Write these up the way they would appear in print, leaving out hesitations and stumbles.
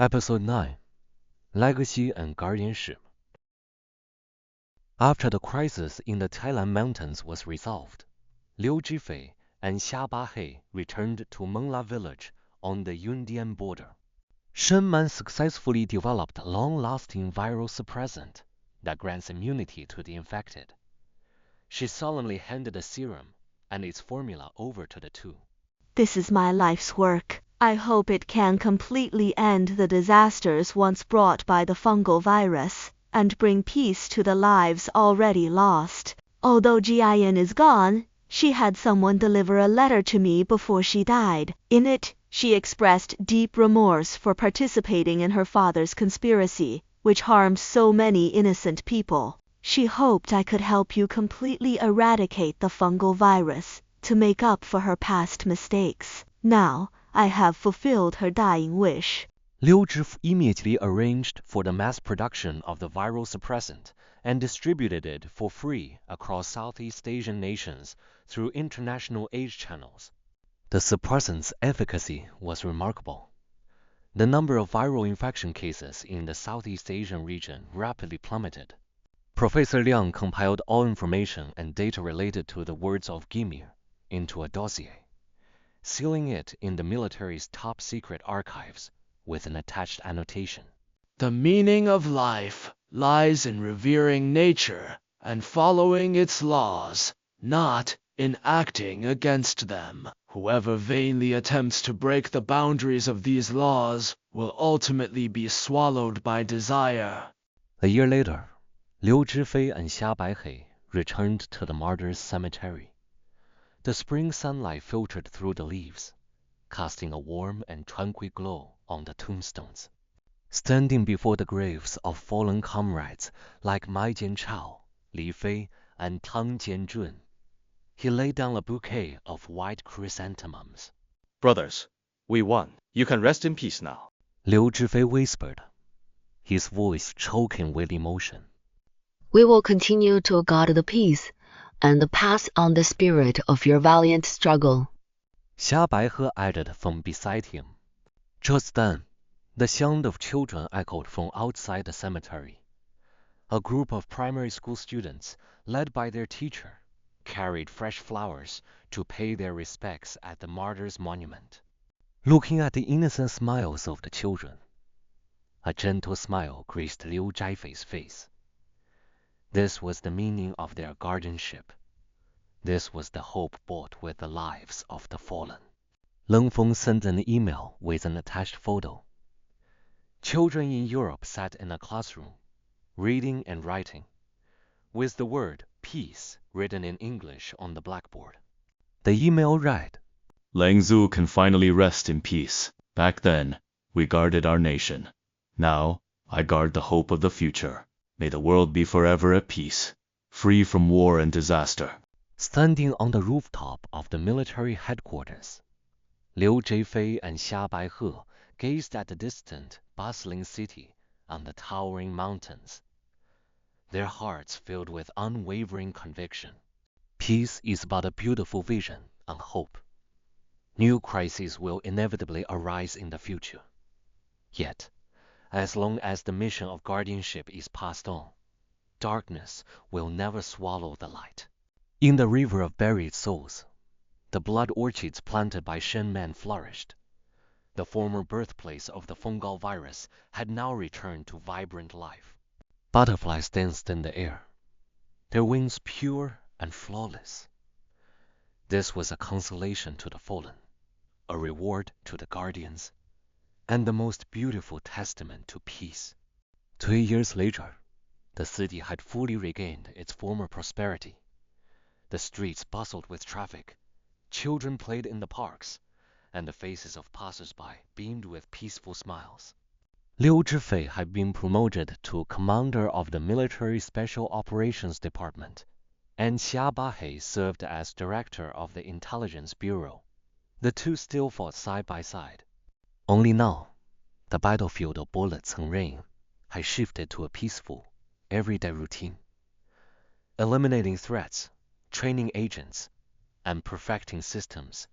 Episode 9 Legacy and Guardianship. After the crisis in the Thailand mountains was resolved, Liu Zhifei and Xia Bahei returned to Mengla village on the Yundian border. Shenman successfully developed a long-lasting viral suppressant that grants immunity to the infected. She solemnly handed the serum and its formula over to the two. This is my life's work. I hope it can completely end the disasters once brought by the fungal virus, and bring peace to the lives already lost. Although Jiayan is gone, she had someone deliver a letter to me before she died. In it, she expressed deep remorse for participating in her father's conspiracy, which harmed so many innocent people. She hoped I could help you completely eradicate the fungal virus, to make up for her past mistakes. Now, I have fulfilled her dying wish. Liu Zhifei immediately arranged for the mass production of the viral suppressant and distributed it for free across Southeast Asian nations through international aid channels. The suppressant's efficacy was remarkable. The number of viral infection cases in the Southeast Asian region rapidly plummeted. Professor Liang compiled all information and data related to the words of Gimir into a dossier, sealing it in the military's top-secret archives with an attached annotation. The meaning of life lies in revering nature and following its laws, not in acting against them. Whoever vainly attempts to break the boundaries of these laws will ultimately be swallowed by desire. A year later, Liu Zhifei and Xia Baihei returned to the martyrs' cemetery. The spring sunlight filtered through the leaves, casting a warm and tranquil glow on the tombstones. Standing before the graves of fallen comrades like Mai Jianchao, Li Fei, and Tang Jianjun, he laid down a bouquet of white chrysanthemums. Brothers, we won. You can rest in peace now. Liu Zhifei whispered, his voice choking with emotion. We will continue to guard the peace and pass on the spirit of your valiant struggle. Xia Baihe added from beside him. Just then, the sound of children echoed from outside the cemetery. A group of primary school students, led by their teacher, carried fresh flowers to pay their respects at the martyrs' monument. Looking at the innocent smiles of the children, a gentle smile graced Liu Zhifei's face. This was the meaning of their guardianship. This was the hope bought with the lives of the fallen. Leng Feng sent an email with an attached photo. Children in Europe sat in a classroom, reading and writing, with the word peace written in English on the blackboard. The email read, Langzhou can finally rest in peace. Back then, we guarded our nation. Now, I guard the hope of the future. May the world be forever at peace, free from war and disaster. Standing on the rooftop of the military headquarters, Liu Zhifei and Xia Baihe gazed at the distant, bustling city on the towering mountains, their hearts filled with unwavering conviction. Peace is but a beautiful vision and hope. New crises will inevitably arise in the future. Yet, as long as the mission of guardianship is passed on, darkness will never swallow the light. In the river of buried souls, the blood orchids planted by Shen men flourished. The former birthplace of the fungal virus had now returned to vibrant life. Butterflies danced in the air, their wings pure and flawless. This was a consolation to the fallen, a reward to the guardians, and the most beautiful testament to peace. 2 years later, the city had fully regained its former prosperity. The streets bustled with traffic, children played in the parks, and the faces of passers-by beamed with peaceful smiles. Liu Zhifei had been promoted to commander of the Military Special Operations Department, and Xia Bahei served as director of the Intelligence Bureau. The two still fought side by side. Only now, the battlefield of bullets and rain had shifted to a peaceful, everyday routine. Eliminating threats, training agents, and perfecting systems,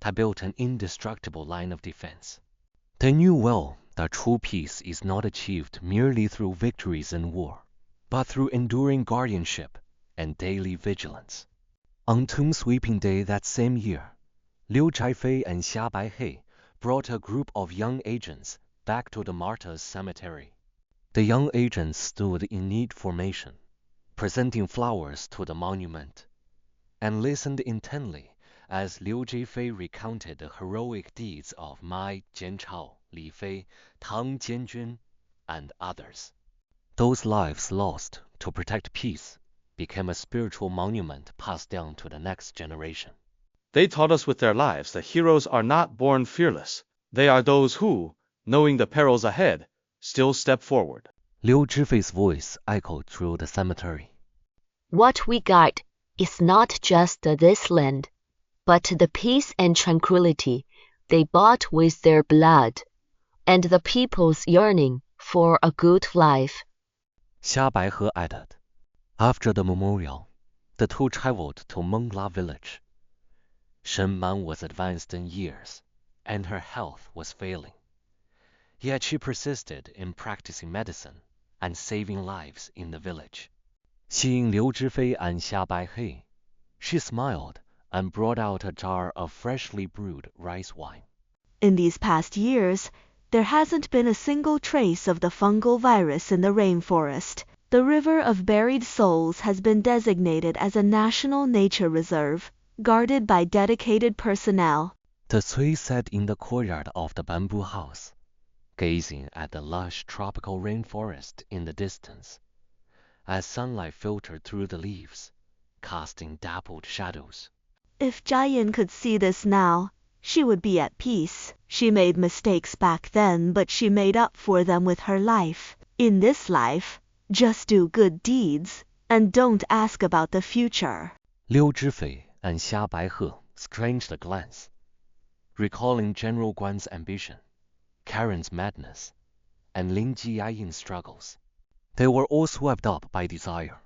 they built an indestructible line of defense. They knew well that true peace is not achieved merely through victories in war, but through enduring guardianship and daily vigilance. On Tomb Sweeping Day that same year, Liu Zhaifei and Xia Baihe brought a group of young agents back to the martyrs' cemetery. The young agents stood in neat formation, presenting flowers to the monument, and listened intently as Liu Zhaifei recounted the heroic deeds of Mai Jianchao, Li Fei, Tang Jianjun, and others. Those lives lost to protect peace became a spiritual monument passed down to the next generation. They taught us with their lives that heroes are not born fearless. They are those who, knowing the perils ahead, still step forward. Liu Zhifei's voice echoed through the cemetery. What we guard is not just this land, but the peace and tranquility they bought with their blood, and the people's yearning for a good life. Xia Baihe added. After the memorial, the two traveled to Mengla village. Shen Man was advanced in years, and her health was failing. Yet she persisted in practicing medicine and saving lives in the village. Seeing Liu Zhifei and Xia Baihe, she smiled and brought out a jar of freshly brewed rice wine. In these past years, there hasn't been a single trace of the fungal virus in the rainforest. The River of Buried Souls has been designated as a national nature reserve, guarded by dedicated personnel. The Cui sat in the courtyard of the bamboo house, gazing at the lush tropical rainforest in the distance, as sunlight filtered through the leaves, casting dappled shadows. If Jiayin could see this now, she would be at peace. She made mistakes back then, but she made up for them with her life. In this life, just do good deeds, and don't ask about the future. Liu Zhifei and Xia Baihe exchanged a glance, recalling General Guan's ambition, Karen's madness, and Lin Jiyayin's struggles. They were all swept up by desire.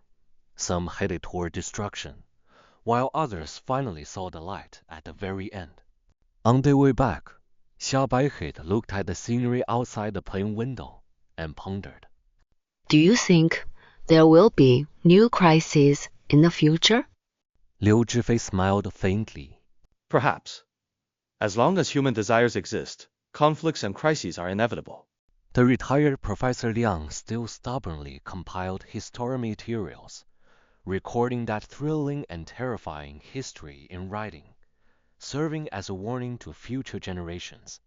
Some headed toward destruction, while others finally saw the light at the very end. On their way back, Xia Baihe looked at the scenery outside the plane window and pondered. Do you think there will be new crises in the future? Liu Zhifei smiled faintly. Perhaps. As long as human desires exist, conflicts and crises are inevitable. The retired Professor Liang still stubbornly compiled historical materials, recording that thrilling and terrifying history in writing, serving as a warning to future generations.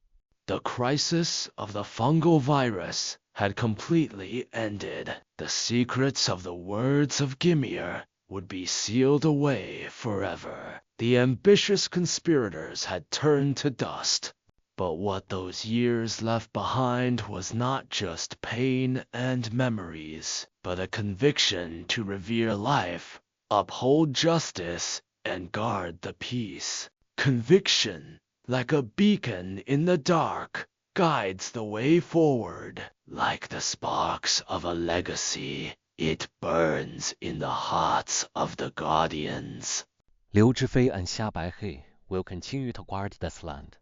The crisis of the fungal virus had completely ended. The secrets of the words of Gimir would be sealed away forever. The ambitious conspirators had turned to dust. But what those years left behind was not just pain and memories, but a conviction to revere life, uphold justice, and guard the peace. Conviction, like a beacon in the dark, guides the way forward. Like the sparks of a legacy, it burns in the hearts of the guardians. Liu Zhifei and Xia Baihe will continue to guard this land,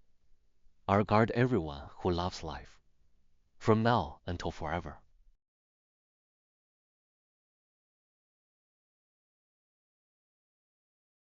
or guard everyone who loves life, from now until forever.